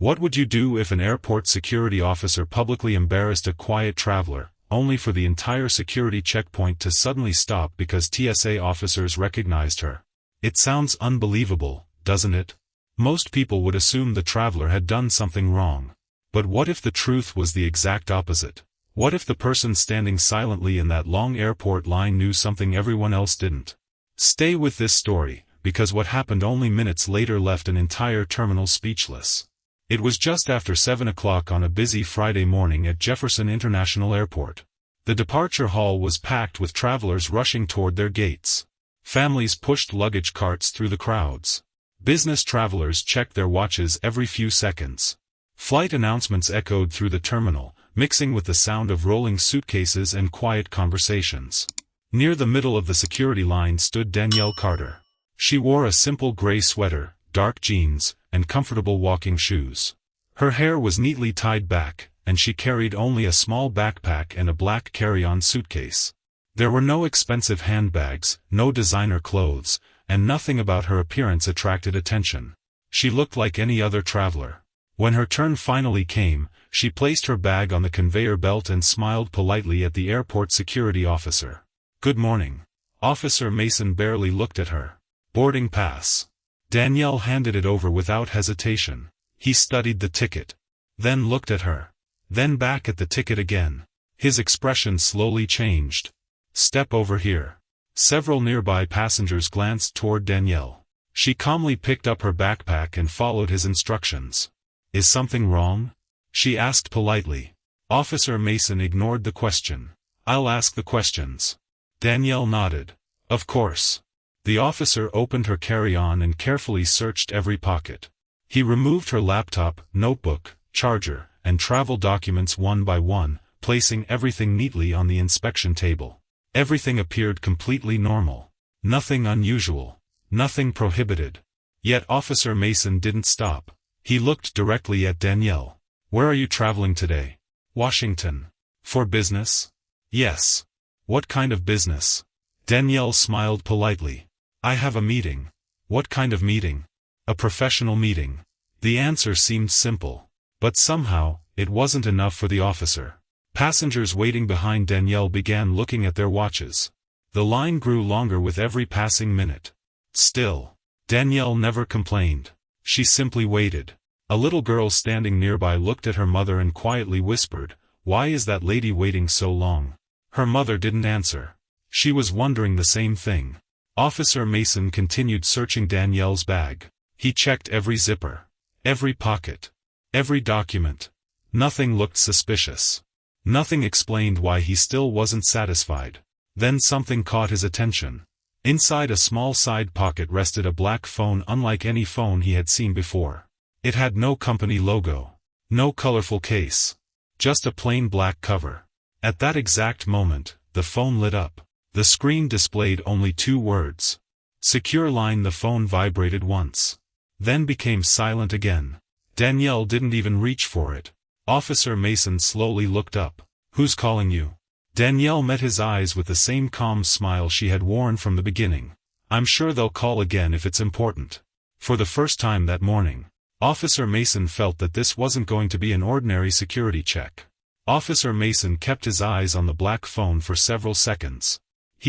What would you do if an airport security officer publicly embarrassed a quiet traveler, only for the entire security checkpoint to suddenly stop because TSA officers recognized her? It sounds unbelievable, doesn't it? Most people would assume the traveler had done something wrong. But what if the truth was the exact opposite? What if the person standing silently in that long airport line knew something everyone else didn't? Stay with this story, because what happened only minutes later left an entire terminal speechless. It was just after 7 o'clock on a busy Friday morning at Jefferson International Airport. The departure hall was packed with travelers rushing toward their gates. Families pushed luggage carts through the crowds. Business travelers checked their watches every few seconds. Flight announcements echoed through the terminal, mixing with the sound of rolling suitcases and quiet conversations. Near the middle of the security line stood Danielle Carter. She wore a simple gray sweater, dark jeans, and comfortable walking shoes. Her hair was neatly tied back, and she carried only a small backpack and a black carry-on suitcase. There were no expensive handbags, no designer clothes, and nothing about her appearance attracted attention. She looked like any other traveler. When her turn finally came, she placed her bag on the conveyor belt and smiled politely at the airport security officer. "Good morning." Officer Mason barely looked at her. "Boarding pass." Danielle handed it over without hesitation. He studied the ticket. Then looked at her. Then back at the ticket again. His expression slowly changed. "Step over here." Several nearby passengers glanced toward Danielle. She calmly picked up her backpack and followed his instructions. "Is something wrong?" she asked politely. Officer Mason ignored the question. "I'll ask the questions." Danielle nodded. "Of course." The officer opened her carry-on and carefully searched every pocket. He removed her laptop, notebook, charger, and travel documents one by one, placing everything neatly on the inspection table. Everything appeared completely normal. Nothing unusual. Nothing prohibited. Yet Officer Mason didn't stop. He looked directly at Danielle. "Where are you traveling today?" "Washington." "For business?" "Yes." "What kind of business?" Danielle smiled politely. "I have a meeting." "What kind of meeting?" "A professional meeting." The answer seemed simple. But somehow, it wasn't enough for the officer. Passengers waiting behind Danielle began looking at their watches. The line grew longer with every passing minute. Still, Danielle never complained. She simply waited. A little girl standing nearby looked at her mother and quietly whispered, "Why is that lady waiting so long?" Her mother didn't answer. She was wondering the same thing. Officer Mason continued searching Danielle's bag. He checked every zipper, every pocket, every document. Nothing looked suspicious. Nothing explained why he still wasn't satisfied. Then something caught his attention. Inside a small side pocket rested a black phone unlike any phone he had seen before. It had no company logo, no colorful case, just a plain black cover. At that exact moment, the phone lit up. The screen displayed only 2 words. "Secure line." The phone vibrated once. Then became silent again. Danielle didn't even reach for it. Officer Mason slowly looked up. "Who's calling you?" Danielle met his eyes with the same calm smile she had worn from the beginning. "I'm sure they'll call again if it's important." For the first time that morning, Officer Mason felt that this wasn't going to be an ordinary security check. Officer Mason kept his eyes on the black phone for several seconds.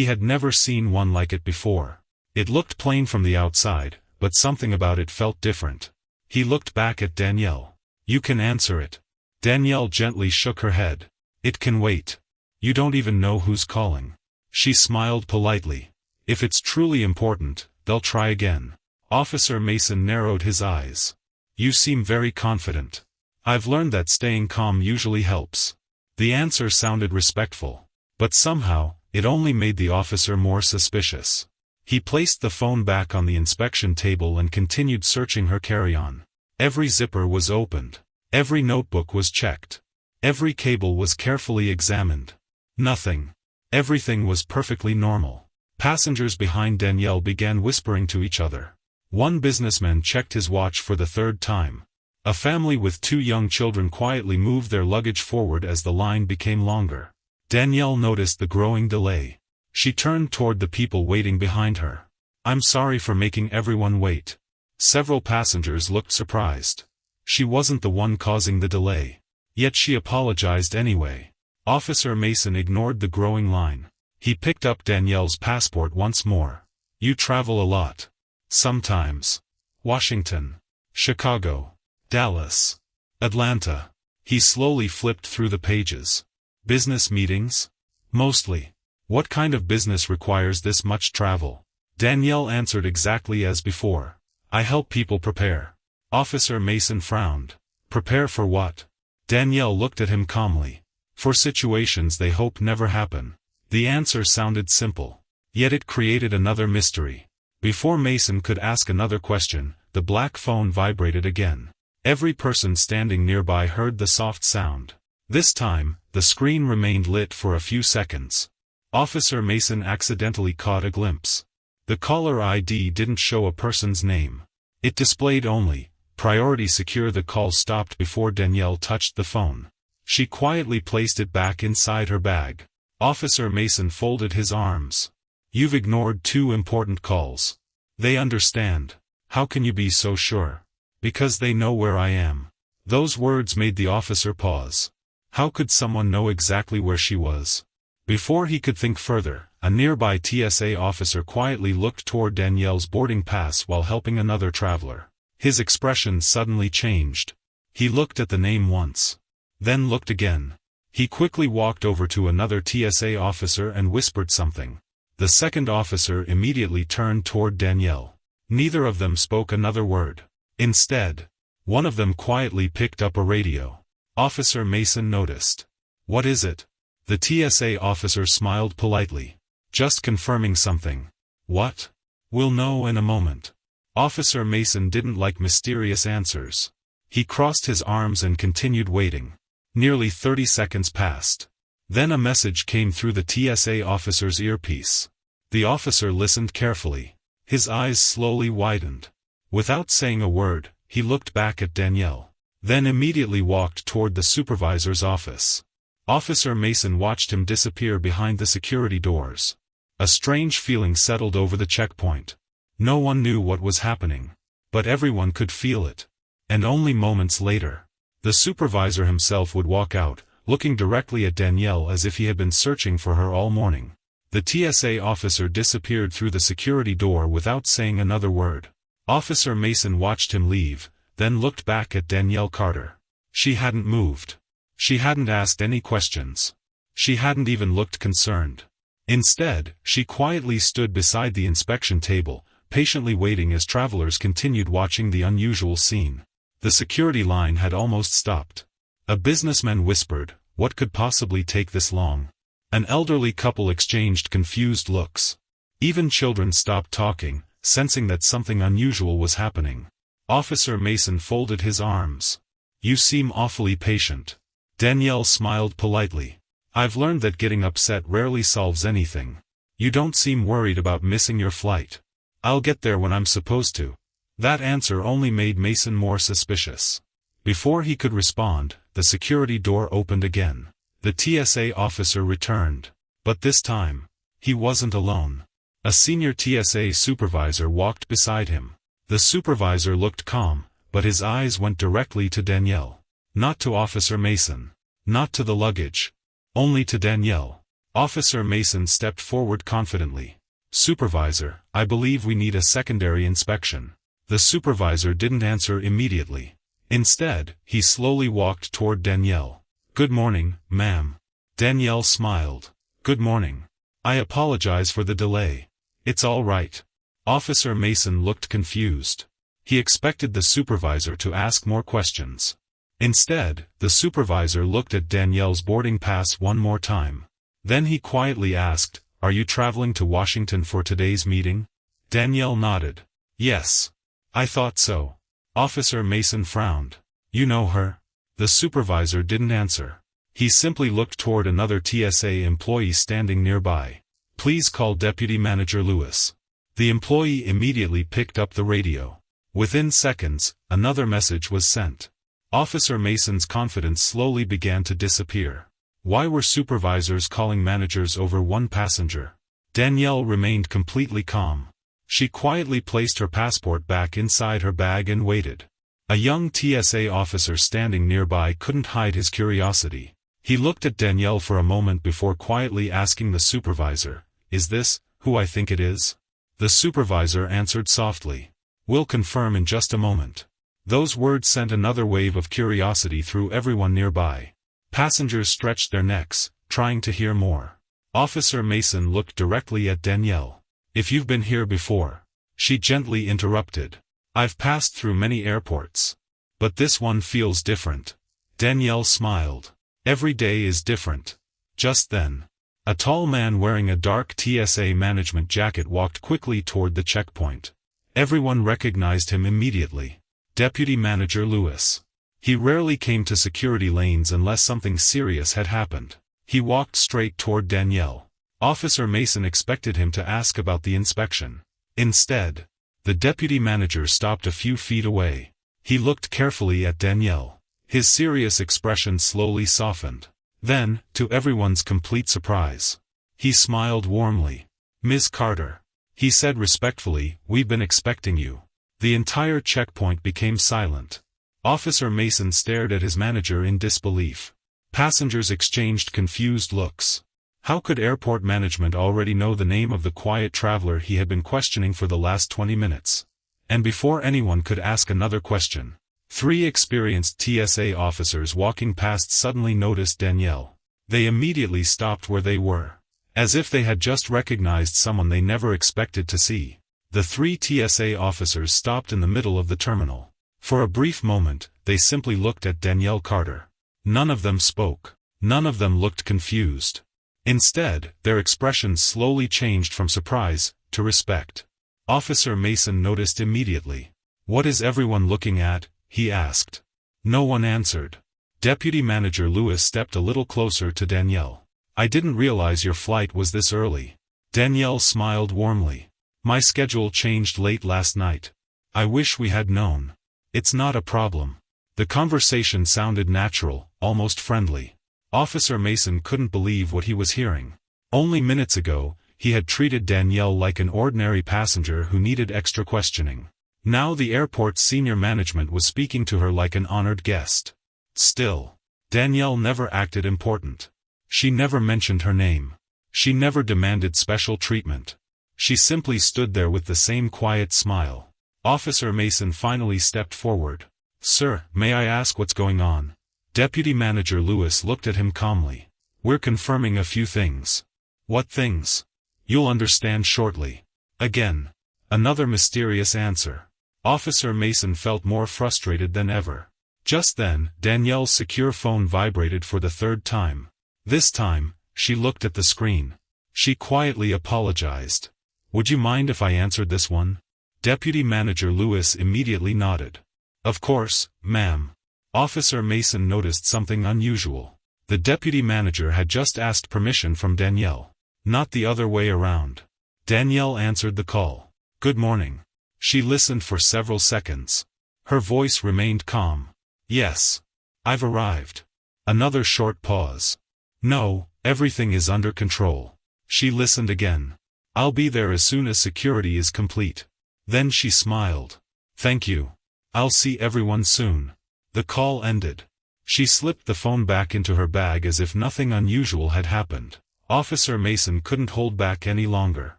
He had never seen one like it before. It looked plain from the outside, but something about it felt different. He looked back at Danielle. "You can answer it." Danielle gently shook her head. "It can wait. You don't even know who's calling." She smiled politely. "If it's truly important, they'll try again." Officer Mason narrowed his eyes. "You seem very confident." "I've learned that staying calm usually helps." The answer sounded respectful. But somehow, it only made the officer more suspicious. He placed the phone back on the inspection table and continued searching her carry-on. Every zipper was opened. Every notebook was checked. Every cable was carefully examined. Nothing. Everything was perfectly normal. Passengers behind Danielle began whispering to each other. One businessman checked his watch for the 3rd time. A family with 2 young children quietly moved their luggage forward as the line became longer. Danielle noticed the growing delay. She turned toward the people waiting behind her. "I'm sorry for making everyone wait." Several passengers looked surprised. She wasn't the one causing the delay. Yet she apologized anyway. Officer Mason ignored the growing line. He picked up Danielle's passport once more. You travel a lot. Sometimes. Washington. Chicago. Dallas. Atlanta. He slowly flipped through the pages. Business meetings? Mostly. What kind of business requires this much travel? Danielle answered exactly as before. I help people prepare. Officer Mason frowned. Prepare for what? Danielle looked at him calmly. For situations they hope never happen. The answer sounded simple. Yet it created another mystery. Before Mason could ask another question, the black phone vibrated again. Every person standing nearby heard the soft sound. This time, the screen remained lit for a few seconds. Officer Mason accidentally caught a glimpse. The caller ID didn't show a person's name. It displayed only, "Priority secure." The call stopped before Danielle touched the phone. She quietly placed it back inside her bag. Officer Mason folded his arms. You've ignored 2 important calls. They understand. How can you be so sure? Because they know where I am. Those words made the officer pause. How could someone know exactly where she was? Before he could think further, a nearby TSA officer quietly looked toward Danielle's boarding pass while helping another traveler. His expression suddenly changed. He looked at the name once. Then looked again. He quickly walked over to another TSA officer and whispered something. The second officer immediately turned toward Danielle. Neither of them spoke another word. Instead, one of them quietly picked up a radio. Officer Mason noticed. What is it? The TSA officer smiled politely. Just confirming something. What? We'll know in a moment. Officer Mason didn't like mysterious answers. He crossed his arms and continued waiting. Nearly 30 seconds passed. Then a message came through the TSA officer's earpiece. The officer listened carefully. His eyes slowly widened. Without saying a word, he looked back at Danielle. Then immediately walked toward the supervisor's office. Officer Mason watched him disappear behind the security doors. A strange feeling settled over the checkpoint. No one knew what was happening. But everyone could feel it. And only moments later, the supervisor himself would walk out, looking directly at Danielle as if he had been searching for her all morning. The TSA officer disappeared through the security door without saying another word. Officer Mason watched him leave, then looked back at Danielle Carter. She hadn't moved. She hadn't asked any questions. She hadn't even looked concerned. Instead, she quietly stood beside the inspection table, patiently waiting as travelers continued watching the unusual scene. The security line had almost stopped. A businessman whispered, "What could possibly take this long?" An elderly couple exchanged confused looks. Even children stopped talking, sensing that something unusual was happening. Officer Mason folded his arms. "You seem awfully patient." Danielle smiled politely. "I've learned that getting upset rarely solves anything. You don't seem worried about missing your flight." "I'll get there when I'm supposed to." That answer only made Mason more suspicious. Before he could respond, the security door opened again. The TSA officer returned. But this time, he wasn't alone. A senior TSA supervisor walked beside him. The supervisor looked calm, but his eyes went directly to Danielle. Not to Officer Mason. Not to the luggage. Only to Danielle. Officer Mason stepped forward confidently. "Supervisor, I believe we need a secondary inspection." The supervisor didn't answer immediately. Instead, he slowly walked toward Danielle. "Good morning, ma'am." Danielle smiled. "Good morning. I apologize for the delay." "It's all right." Officer Mason looked confused. He expected the supervisor to ask more questions. Instead, the supervisor looked at Danielle's boarding pass one more time. Then he quietly asked, "Are you traveling to Washington for today's meeting?" Danielle nodded. "Yes. I thought so." Officer Mason frowned. "You know her?" The supervisor didn't answer. He simply looked toward another TSA employee standing nearby. "Please call Deputy Manager Lewis." The employee immediately picked up the radio. Within seconds, another message was sent. Officer Mason's confidence slowly began to disappear. Why were supervisors calling managers over one passenger? Danielle remained completely calm. She quietly placed her passport back inside her bag and waited. A young TSA officer standing nearby couldn't hide his curiosity. He looked at Danielle for a moment before quietly asking the supervisor, "Is this who I think it is?" The supervisor answered softly, "We'll confirm in just a moment." Those words sent another wave of curiosity through everyone nearby. Passengers stretched their necks, trying to hear more. Officer Mason looked directly at Danielle. "If you've been here before," she gently interrupted. "I've passed through many airports. But this one feels different." Danielle smiled. "Every day is different." Just then, a tall man wearing a dark TSA management jacket walked quickly toward the checkpoint. Everyone recognized him immediately. Deputy Manager Lewis. He rarely came to security lanes unless something serious had happened. He walked straight toward Danielle. Officer Mason expected him to ask about the inspection. Instead, the deputy manager stopped a few feet away. He looked carefully at Danielle. His serious expression slowly softened. Then, to everyone's complete surprise, he smiled warmly. "Ms. Carter," he said respectfully, "we've been expecting you." The entire checkpoint became silent. Officer Mason stared at his manager in disbelief. Passengers exchanged confused looks. How could airport management already know the name of the quiet traveler he had been questioning for the last 20 minutes? And before anyone could ask another question, 3 experienced TSA officers walking past suddenly noticed Danielle. They immediately stopped where they were, as if they had just recognized someone they never expected to see. The 3 TSA officers stopped in the middle of the terminal. For a brief moment, they simply looked at Danielle Carter. None of them spoke. None of them looked confused. Instead, their expressions slowly changed from surprise to respect. Officer Mason noticed immediately. "What is everyone looking at?" he asked. No one answered. Deputy Manager Lewis stepped a little closer to Danielle. "I didn't realize your flight was this early." Danielle smiled warmly. "My schedule changed late last night. I wish we had known." "It's not a problem." The conversation sounded natural, almost friendly. Officer Mason couldn't believe what he was hearing. Only minutes ago, he had treated Danielle like an ordinary passenger who needed extra questioning. Now the airport's senior management was speaking to her like an honored guest. Still, Danielle never acted important. She never mentioned her name. She never demanded special treatment. She simply stood there with the same quiet smile. Officer Mason finally stepped forward. "Sir, may I ask what's going on?" Deputy Manager Lewis looked at him calmly. "We're confirming a few things." "What things?" "You'll understand shortly." Again, another mysterious answer. Officer Mason felt more frustrated than ever. Just then, Danielle's secure phone vibrated for the 3rd time. This time, she looked at the screen. She quietly apologized. "Would you mind if I answered this one?" Deputy Manager Lewis immediately nodded. "Of course, ma'am." Officer Mason noticed something unusual. The deputy manager had just asked permission from Danielle, not the other way around. Danielle answered the call. "Good morning." She listened for several seconds. Her voice remained calm. "Yes. I've arrived." Another short pause. "No, everything is under control." She listened again. "I'll be there as soon as security is complete." Then she smiled. "Thank you. I'll see everyone soon." The call ended. She slipped the phone back into her bag as if nothing unusual had happened. Officer Mason couldn't hold back any longer.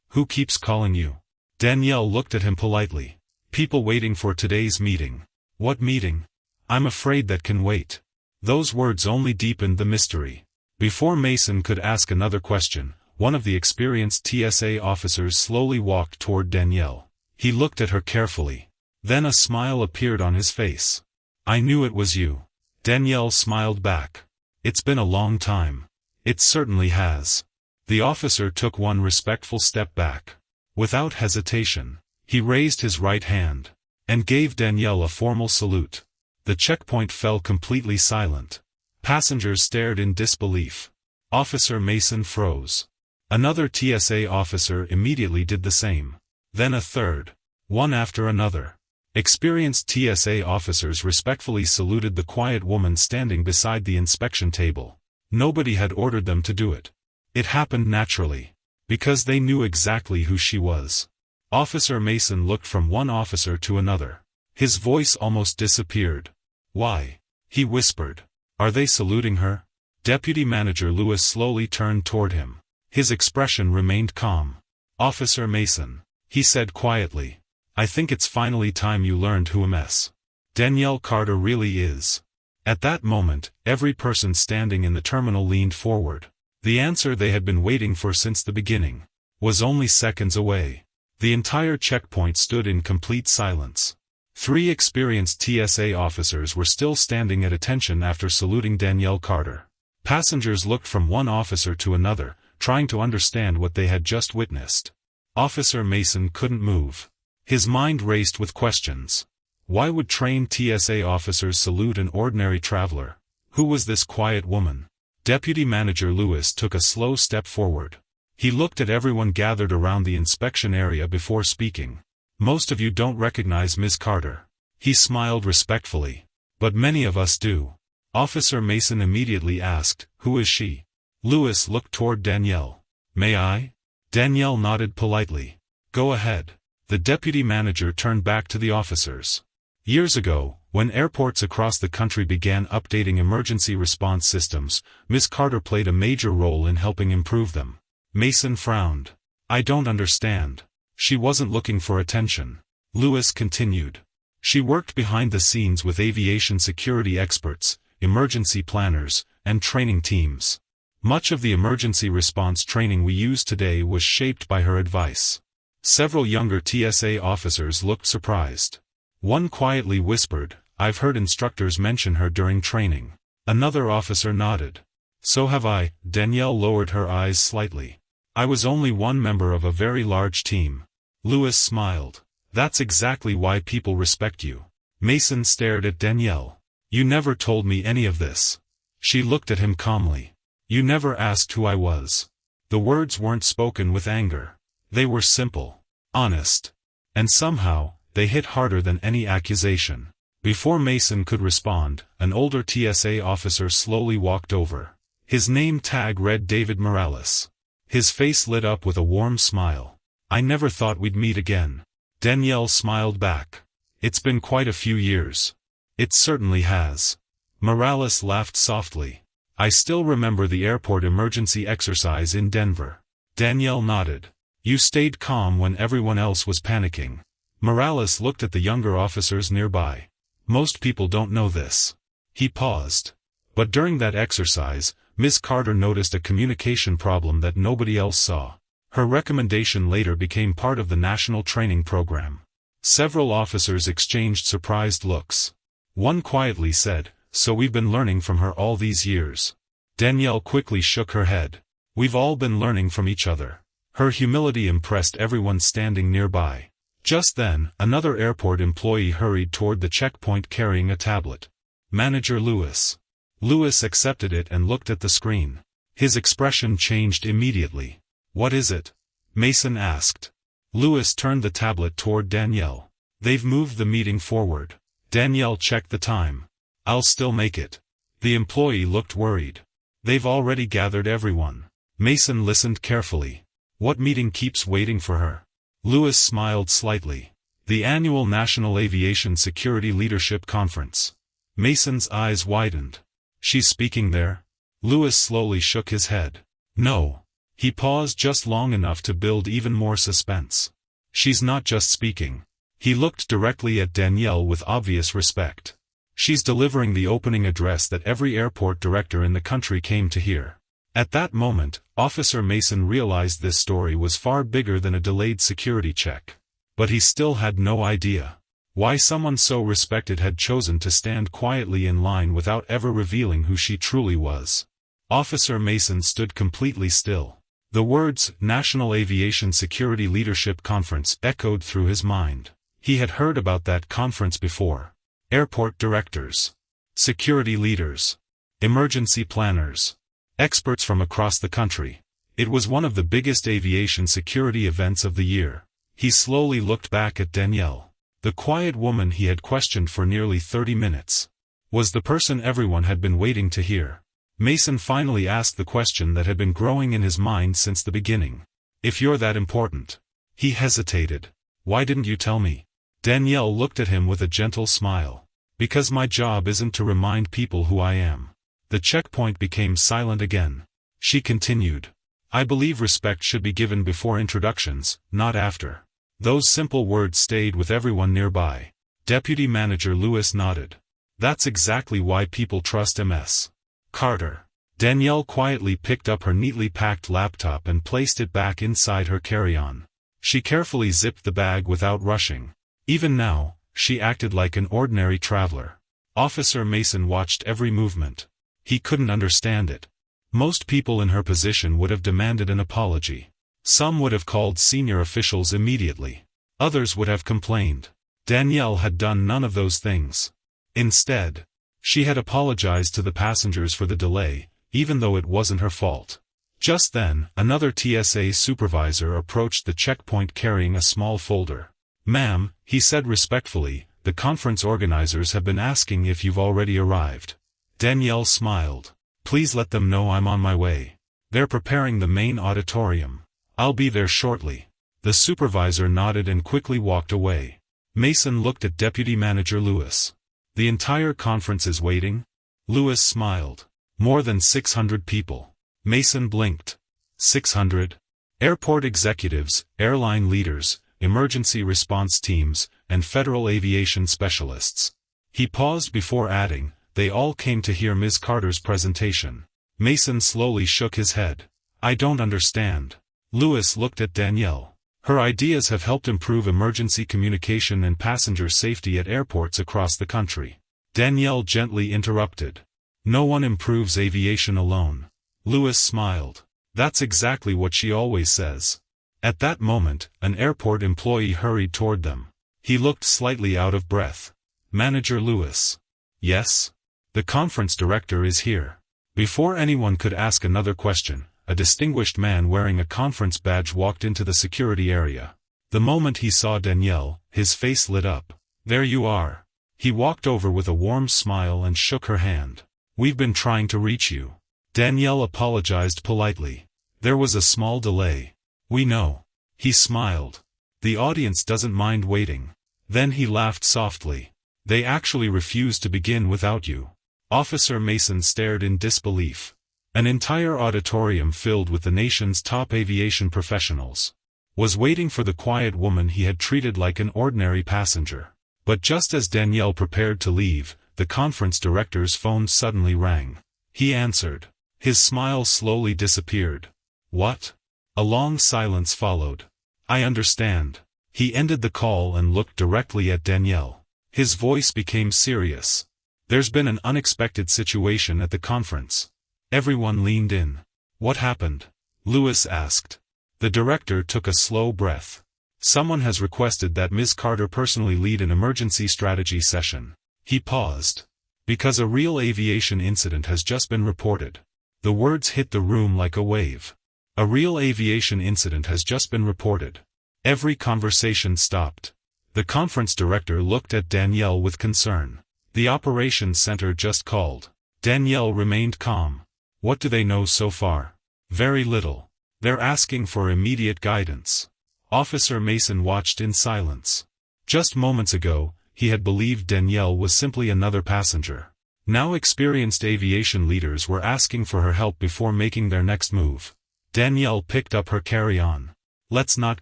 "Who keeps calling you?" Danielle looked at him politely. "People waiting for today's meeting." "What meeting?" "I'm afraid that can wait." Those words only deepened the mystery. Before Mason could ask another question, one of the experienced TSA officers slowly walked toward Danielle. He looked at her carefully. Then a smile appeared on his face. "I knew it was you." Danielle smiled back. "It's been a long time." "It certainly has." The officer took one respectful step back. Without hesitation, he raised his right hand and gave Danielle a formal salute. The checkpoint fell completely silent. Passengers stared in disbelief. Officer Mason froze. Another TSA officer immediately did the same. Then a third. One after another. Experienced TSA officers respectfully saluted the quiet woman standing beside the inspection table. Nobody had ordered them to do it. It happened naturally. Because they knew exactly who she was. Officer Mason looked from one officer to another. His voice almost disappeared. "Why?" he whispered. "Are they saluting her?" Deputy Manager Lewis slowly turned toward him. His expression remained calm. "Officer Mason," he said quietly, "I think it's finally time you learned who Ms. Danielle Carter really is." At that moment, every person standing in the terminal leaned forward. The answer they had been waiting for since the beginning was only seconds away. The entire checkpoint stood in complete silence. 3 experienced TSA officers were still standing at attention after saluting Danielle Carter. Passengers looked from one officer to another, trying to understand what they had just witnessed. Officer Mason couldn't move. His mind raced with questions. Why would trained TSA officers salute an ordinary traveler? Who was this quiet woman? Deputy Manager Lewis took a slow step forward. He looked at everyone gathered around the inspection area before speaking. "Most of you don't recognize Ms. Carter." He smiled respectfully. "But many of us do." Officer Mason immediately asked, "Who is she?" Lewis looked toward Danielle. "May I?" Danielle nodded politely. "Go ahead." The deputy manager turned back to the officers. Years ago, when airports across the country began updating emergency response systems, Ms. Carter played a major role in helping improve them. Mason frowned. "I don't understand." "She wasn't looking for attention," Lewis continued. "She worked behind the scenes with aviation security experts, emergency planners, and training teams. Much of the emergency response training we use today was shaped by her advice." Several younger TSA officers looked surprised. One quietly whispered, "I've heard instructors mention her during training." Another officer nodded. "So have I." Danielle lowered her eyes slightly. "I was only one member of a very large team." Lewis smiled. "That's exactly why people respect you." Mason stared at Danielle. "You never told me any of this." She looked at him calmly. "You never asked who I was." The words weren't spoken with anger. They were simple, honest. And somehow, they hit harder than any accusation. Before Mason could respond, an older TSA officer slowly walked over. His name tag read David Morales. His face lit up with a warm smile. "I never thought we'd meet again." Danielle smiled back. "It's been quite a few years." "It certainly has." Morales laughed softly. "I still remember the airport emergency exercise in Denver." Danielle nodded. "You stayed calm when everyone else was panicking." Morales looked at the younger officers nearby. "Most people don't know this." He paused. "But during that exercise, Ms. Carter noticed a communication problem that nobody else saw. Her recommendation later became part of the national training program." Several officers exchanged surprised looks. One quietly said, "So we've been learning from her all these years." Danielle quickly shook her head. "We've all been learning from each other." Her humility impressed everyone standing nearby. Just then, another airport employee hurried toward the checkpoint carrying a tablet. "Manager Lewis." Lewis accepted it and looked at the screen. His expression changed immediately. "What is it?" Mason asked. Lewis turned the tablet toward Danielle. "They've moved the meeting forward." Danielle checked the time. "I'll still make it." The employee looked worried. "They've already gathered everyone." Mason listened carefully. "What meeting keeps waiting for her?" Lewis smiled slightly. "The annual National Aviation Security Leadership Conference." Mason's eyes widened. "She's speaking there?" Lewis slowly shook his head. "No." He paused just long enough to build even more suspense. "She's not just speaking." He looked directly at Danielle with obvious respect. "She's delivering the opening address that every airport director in the country came to hear." At that moment, Officer Mason realized this story was far bigger than a delayed security check. But he still had no idea why someone so respected had chosen to stand quietly in line without ever revealing who she truly was. Officer Mason stood completely still. The words, "National Aviation Security Leadership Conference," echoed through his mind. He had heard about that conference before. Airport directors, security leaders, emergency planners, experts from across the country. It was one of the biggest aviation security events of the year. He slowly looked back at Danielle. The quiet woman he had questioned for nearly 30 minutes was the person everyone had been waiting to hear. Mason finally asked the question that had been growing in his mind since the beginning. "If you're that important." He hesitated. "Why didn't you tell me?" Danielle looked at him with a gentle smile. Because my job isn't to remind people who I am. The checkpoint became silent again. She continued. I believe respect should be given before introductions, not after. Those simple words stayed with everyone nearby. Deputy Manager Lewis nodded. That's exactly why people trust Ms. Carter. Danielle quietly picked up her neatly packed laptop and placed it back inside her carry-on. She carefully zipped the bag without rushing. Even now, she acted like an ordinary traveler. Officer Mason watched every movement. He couldn't understand it. Most people in her position would have demanded an apology. Some would have called senior officials immediately. Others would have complained. Danielle had done none of those things. Instead, she had apologized to the passengers for the delay, even though it wasn't her fault. Just then, another TSA supervisor approached the checkpoint carrying a small folder. Ma'am, he said respectfully, the conference organizers have been asking if you've already arrived. Danielle smiled. Please let them know I'm on my way. They're preparing the main auditorium. I'll be there shortly. The supervisor nodded and quickly walked away. Mason looked at Deputy Manager Lewis. The entire conference is waiting? Lewis smiled. More than 600 people. Mason blinked. 600? Airport executives, airline leaders, emergency response teams, and federal aviation specialists. He paused before adding, they all came to hear Ms. Carter's presentation. Mason slowly shook his head. I don't understand. Lewis looked at Danielle. Her ideas have helped improve emergency communication and passenger safety at airports across the country. Danielle gently interrupted. No one improves aviation alone. Lewis smiled. That's exactly what she always says. At that moment, an airport employee hurried toward them. He looked slightly out of breath. Manager Lewis. Yes? The conference director is here. Before anyone could ask another question, a distinguished man wearing a conference badge walked into the security area. The moment he saw Danielle, his face lit up. There you are. He walked over with a warm smile and shook her hand. We've been trying to reach you. Danielle apologized politely. There was a small delay. We know. He smiled. The audience doesn't mind waiting. Then he laughed softly. They actually refused to begin without you. Officer Mason stared in disbelief. An entire auditorium filled with the nation's top aviation professionals was waiting for the quiet woman he had treated like an ordinary passenger. But just as Danielle prepared to leave, the conference director's phone suddenly rang. He answered. His smile slowly disappeared. What? A long silence followed. I understand. He ended the call and looked directly at Danielle. His voice became serious. There's been an unexpected situation at the conference. Everyone leaned in. What happened? Lewis asked. The director took a slow breath. Someone has requested that Ms. Carter personally lead an emergency strategy session. He paused. Because a real aviation incident has just been reported. The words hit the room like a wave. A real aviation incident has just been reported. Every conversation stopped. The conference director looked at Danielle with concern. The operations center just called. Danielle remained calm. What do they know so far? Very little. They're asking for immediate guidance. Officer Mason watched in silence. Just moments ago, he had believed Danielle was simply another passenger. Now experienced aviation leaders were asking for her help before making their next move. Danielle picked up her carry-on. Let's not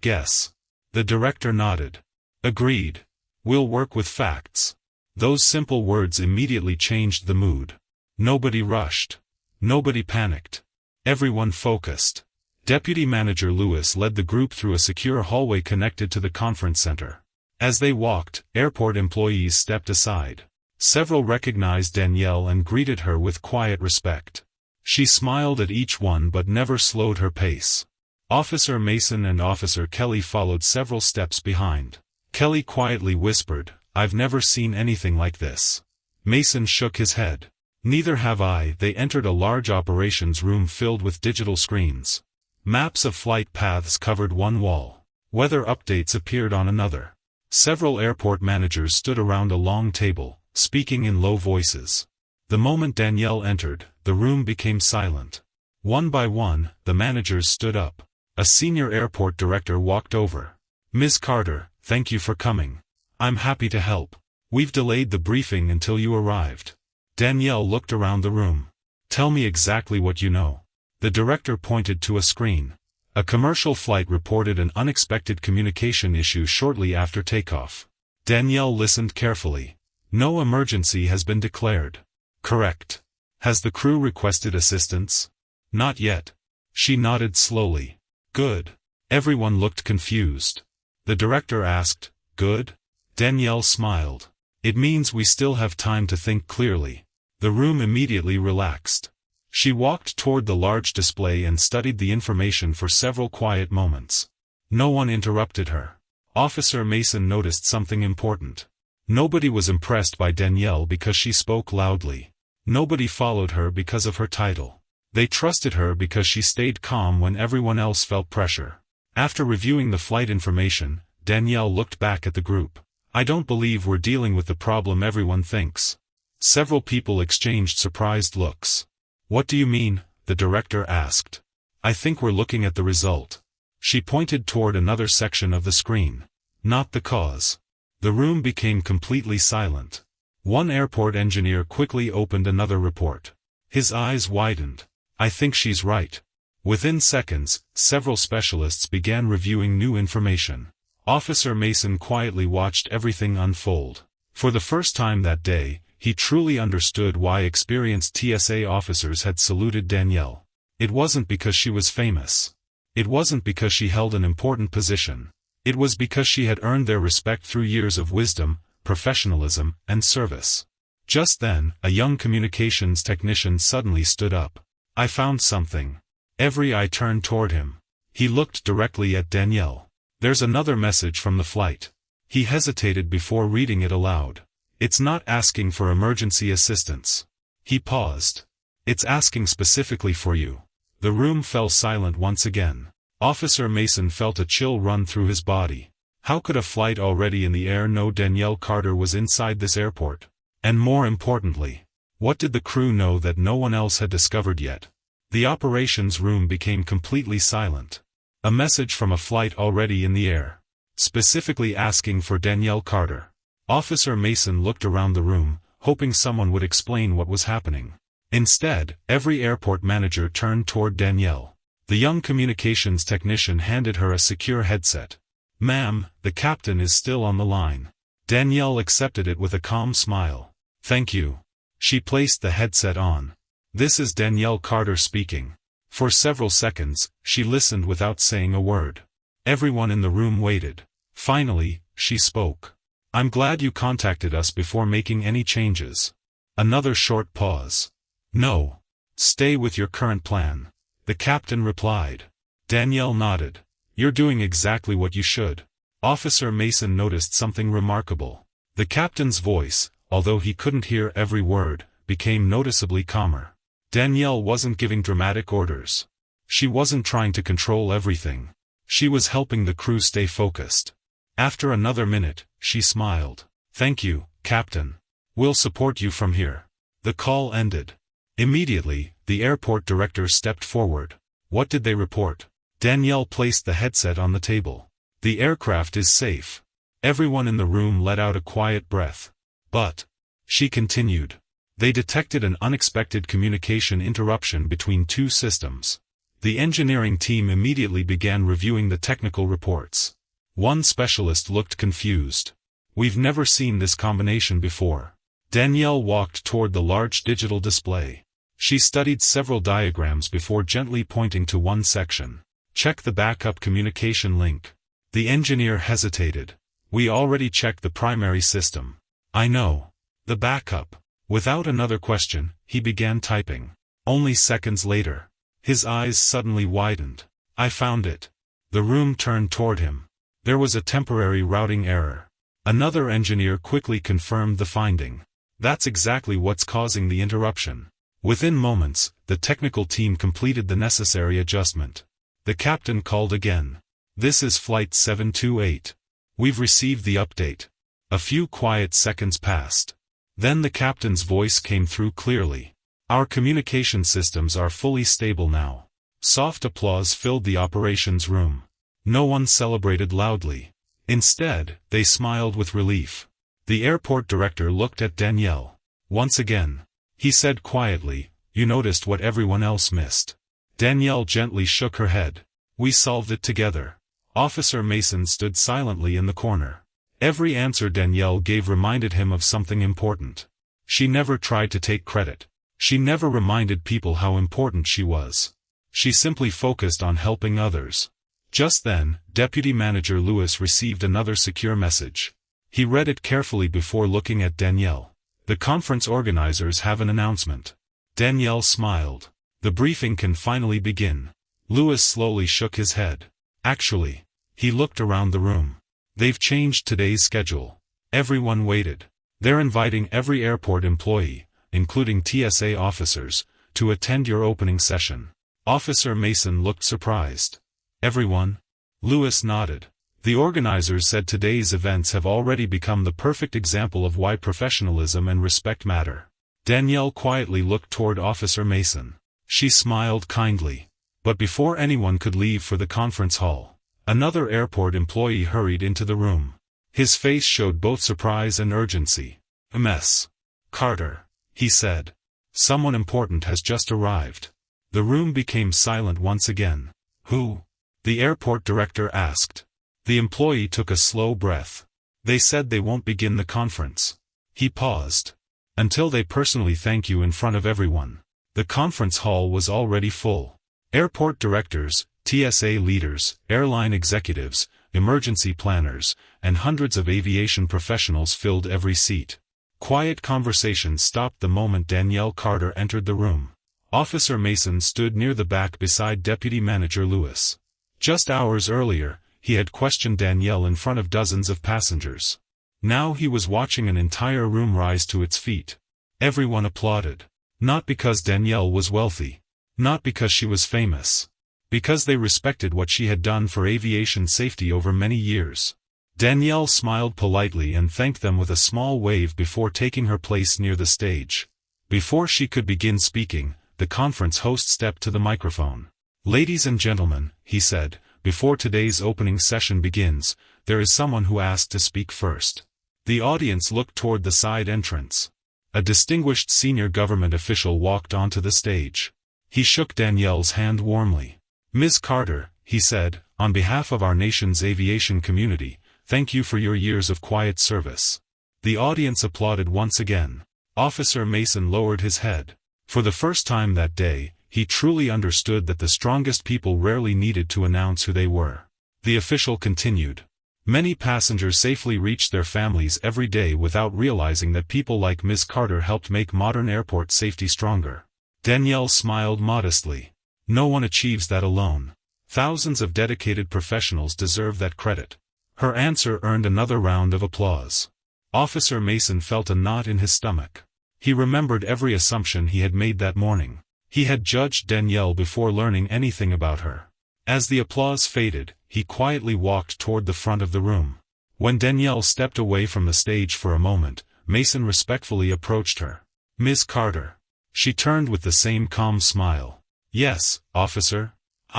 guess. The director nodded. Agreed. We'll work with facts. Those simple words immediately changed the mood. Nobody rushed. Nobody panicked. Everyone focused. Deputy Manager Lewis led the group through a secure hallway connected to the conference center. As they walked, airport employees stepped aside. Several recognized Danielle and greeted her with quiet respect. She smiled at each one but never slowed her pace. Officer Mason and Officer Kelly followed several steps behind. Kelly quietly whispered, I've never seen anything like this. Mason shook his head. Neither have I. They entered a large operations room filled with digital screens. Maps of flight paths covered one wall. Weather updates appeared on another. Several airport managers stood around a long table, speaking in low voices. The moment Danielle entered, the room became silent. One by one, the managers stood up. A senior airport director walked over. Ms. Carter, thank you for coming. I'm happy to help. We've delayed the briefing until you arrived. Danielle looked around the room. Tell me exactly what you know. The director pointed to a screen. A commercial flight reported an unexpected communication issue shortly after takeoff. Danielle listened carefully. No emergency has been declared. Correct. Has the crew requested assistance? Not yet. She nodded slowly. Good. Everyone looked confused. The director asked, Good? Danielle smiled. It means we still have time to think clearly. The room immediately relaxed. She walked toward the large display and studied the information for several quiet moments. No one interrupted her. Officer Mason noticed something important. Nobody was impressed by Danielle because she spoke loudly. Nobody followed her because of her title. They trusted her because she stayed calm when everyone else felt pressure. After reviewing the flight information, Danielle looked back at the group. I don't believe we're dealing with the problem everyone thinks. Several people exchanged surprised looks. What do you mean? The director asked. I think we're looking at the result. She pointed toward another section of the screen. Not the cause. The room became completely silent. One airport engineer quickly opened another report. His eyes widened. I think she's right. Within seconds, several specialists began reviewing new information. Officer Mason quietly watched everything unfold. For the first time that day, he truly understood why experienced TSA officers had saluted Danielle. It wasn't because she was famous. It wasn't because she held an important position. It was because she had earned their respect through years of wisdom, professionalism, and service. Just then, a young communications technician suddenly stood up. I found something. Every eye turned toward him. He looked directly at Danielle. There's another message from the flight. He hesitated before reading it aloud. It's not asking for emergency assistance. He paused. It's asking specifically for you. The room fell silent once again. Officer Mason felt a chill run through his body. How could a flight already in the air know Danielle Carter was inside this airport? And more importantly, what did the crew know that no one else had discovered yet? The operations room became completely silent. A message from a flight already in the air. Specifically asking for Danielle Carter. Officer Mason looked around the room, hoping someone would explain what was happening. Instead, every airport manager turned toward Danielle. The young communications technician handed her a secure headset. Ma'am, the captain is still on the line. Danielle accepted it with a calm smile. Thank you. She placed the headset on. This is Danielle Carter speaking. For several seconds, she listened without saying a word. Everyone in the room waited. Finally, she spoke. I'm glad you contacted us before making any changes. Another short pause. No. Stay with your current plan. The captain replied. Danielle nodded. You're doing exactly what you should. Officer Mason noticed something remarkable. The captain's voice, although he couldn't hear every word, became noticeably calmer. Danielle wasn't giving dramatic orders. She wasn't trying to control everything. She was helping the crew stay focused. After another minute, she smiled. Thank you, Captain. We'll support you from here. The call ended. Immediately, the airport director stepped forward. What did they report? Danielle placed the headset on the table. The aircraft is safe. Everyone in the room let out a quiet breath. But, she continued, they detected an unexpected communication interruption between two systems. The engineering team immediately began reviewing the technical reports. One specialist looked confused. We've never seen this combination before. Danielle walked toward the large digital display. She studied several diagrams before gently pointing to one section. Check the backup communication link. The engineer hesitated. We already checked the primary system. I know. The backup. Without another question, he began typing. Only seconds later, his eyes suddenly widened. I found it. The room turned toward him. There was a temporary routing error. Another engineer quickly confirmed the finding. That's exactly what's causing the interruption. Within moments, the technical team completed the necessary adjustment. The captain called again. This is Flight 728. We've received the update. A few quiet seconds passed. Then the captain's voice came through clearly. Our communication systems are fully stable now. Soft applause filled the operations room. No one celebrated loudly. Instead, they smiled with relief. The airport director looked at Danielle. Once again. He said quietly, "You noticed what everyone else missed." Danielle gently shook her head. "We solved it together." Officer Mason stood silently in the corner. Every answer Danielle gave reminded him of something important. She never tried to take credit. She never reminded people how important she was. She simply focused on helping others. Just then, Deputy Manager Lewis received another secure message. He read it carefully before looking at Danielle. "The conference organizers have an announcement." Danielle smiled. "The briefing can finally begin." Lewis slowly shook his head. "Actually." He looked around the room. "They've changed today's schedule." Everyone waited. "They're inviting every airport employee, including TSA officers, to attend your opening session." Officer Mason looked surprised. "Everyone?" Lewis nodded. "The organizers said today's events have already become the perfect example of why professionalism and respect matter." Danielle quietly looked toward Officer Mason. She smiled kindly. But before anyone could leave for the conference hall, another airport employee hurried into the room. His face showed both surprise and urgency. "Ms. Carter," he said. "Someone important has just arrived." The room became silent once again. "Who?" the airport director asked. The employee took a slow breath. "They said they won't begin the conference." He paused. "Until they personally thank you in front of everyone." The conference hall was already full. Airport directors, TSA leaders, airline executives, emergency planners, and hundreds of aviation professionals filled every seat. Quiet conversation stopped the moment Danielle Carter entered the room. Officer Mason stood near the back beside Deputy Manager Lewis. Just hours earlier, he had questioned Danielle in front of dozens of passengers. Now he was watching an entire room rise to its feet. Everyone applauded. Not because Danielle was wealthy. Not because she was famous. Because they respected what she had done for aviation safety over many years. Danielle smiled politely and thanked them with a small wave before taking her place near the stage. Before she could begin speaking, the conference host stepped to the microphone. "Ladies and gentlemen," he said, "before today's opening session begins, there is someone who asked to speak first." The audience looked toward the side entrance. A distinguished senior government official walked onto the stage. He shook Danielle's hand warmly. "Ms. Carter," he said, "on behalf of our nation's aviation community, thank you for your years of quiet service." The audience applauded once again. Officer Mason lowered his head. For the first time that day, he truly understood that the strongest people rarely needed to announce who they were. The official continued. "Many passengers safely reached their families every day without realizing that people like Ms. Carter helped make modern airport safety stronger." Danielle smiled modestly. "No one achieves that alone. Thousands of dedicated professionals deserve that credit." Her answer earned another round of applause. Officer Mason felt a knot in his stomach. He remembered every assumption he had made that morning. He had judged Danielle before learning anything about her. As the applause faded, he quietly walked toward the front of the room. When Danielle stepped away from the stage for a moment, Mason respectfully approached her. "Ms. Carter." She turned with the same calm smile. "Yes, officer.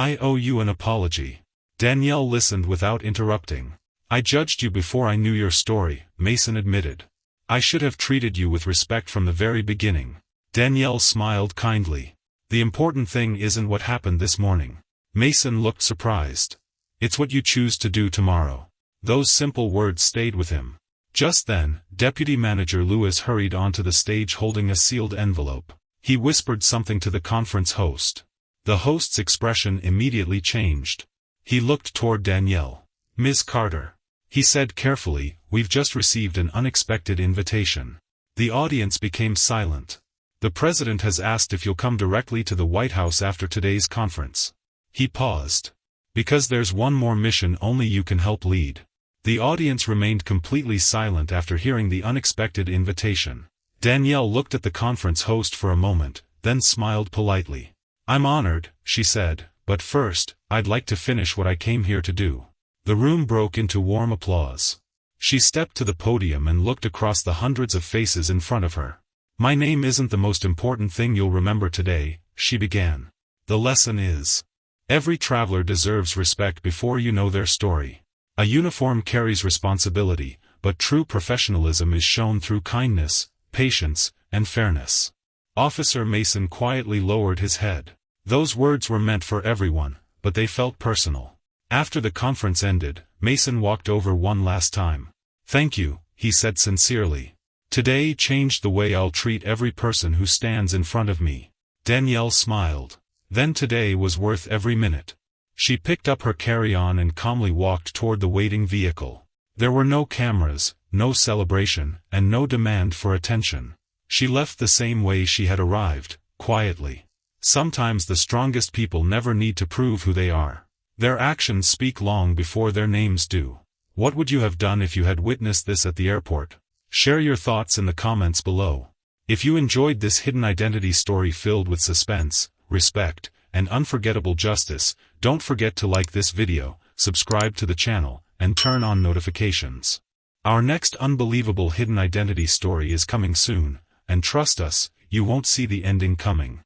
I owe you an apology." Danielle listened without interrupting. "I judged you before I knew your story," Mason admitted. "I should have treated you with respect from the very beginning." Danielle smiled kindly. "The important thing isn't what happened this morning." Mason looked surprised. "It's what you choose to do tomorrow." Those simple words stayed with him. Just then, Deputy Manager Lewis hurried onto the stage holding a sealed envelope. He whispered something to the conference host. The host's expression immediately changed. He looked toward Danielle. "Ms. Carter," he said carefully, "we've just received an unexpected invitation." The audience became silent. "The president has asked if you'll come directly to the White House after today's conference." He paused. "Because there's one more mission only you can help lead." The audience remained completely silent after hearing the unexpected invitation. Danielle looked at the conference host for a moment, then smiled politely. "I'm honored," she said, "but first, I'd like to finish what I came here to do." The room broke into warm applause. She stepped to the podium and looked across the hundreds of faces in front of her. "My name isn't the most important thing you'll remember today," she began. "The lesson is, every traveler deserves respect before you know their story. A uniform carries responsibility, but true professionalism is shown through kindness, patience, and fairness. Officer Mason quietly lowered his head. Those words were meant for everyone, but they felt personal. After the conference ended, Mason walked over one last time. "Thank you," he said sincerely. "Today changed the way I'll treat every person who stands in front of me." Danielle smiled. Then today was worth every minute. She picked up her carry-on and calmly walked toward the waiting vehicle. There were no cameras, no celebration, and no demand for attention. She left the same way she had arrived, quietly. Sometimes the strongest people never need to prove who they are. Their actions speak long before their names do. What would you have done if you had witnessed this at the airport? Share your thoughts in the comments below. If you enjoyed this hidden identity story filled with suspense, respect, and unforgettable justice, don't forget to like this video, subscribe to the channel, and turn on notifications. Our next unbelievable hidden identity story is coming soon, and trust us, you won't see the ending coming.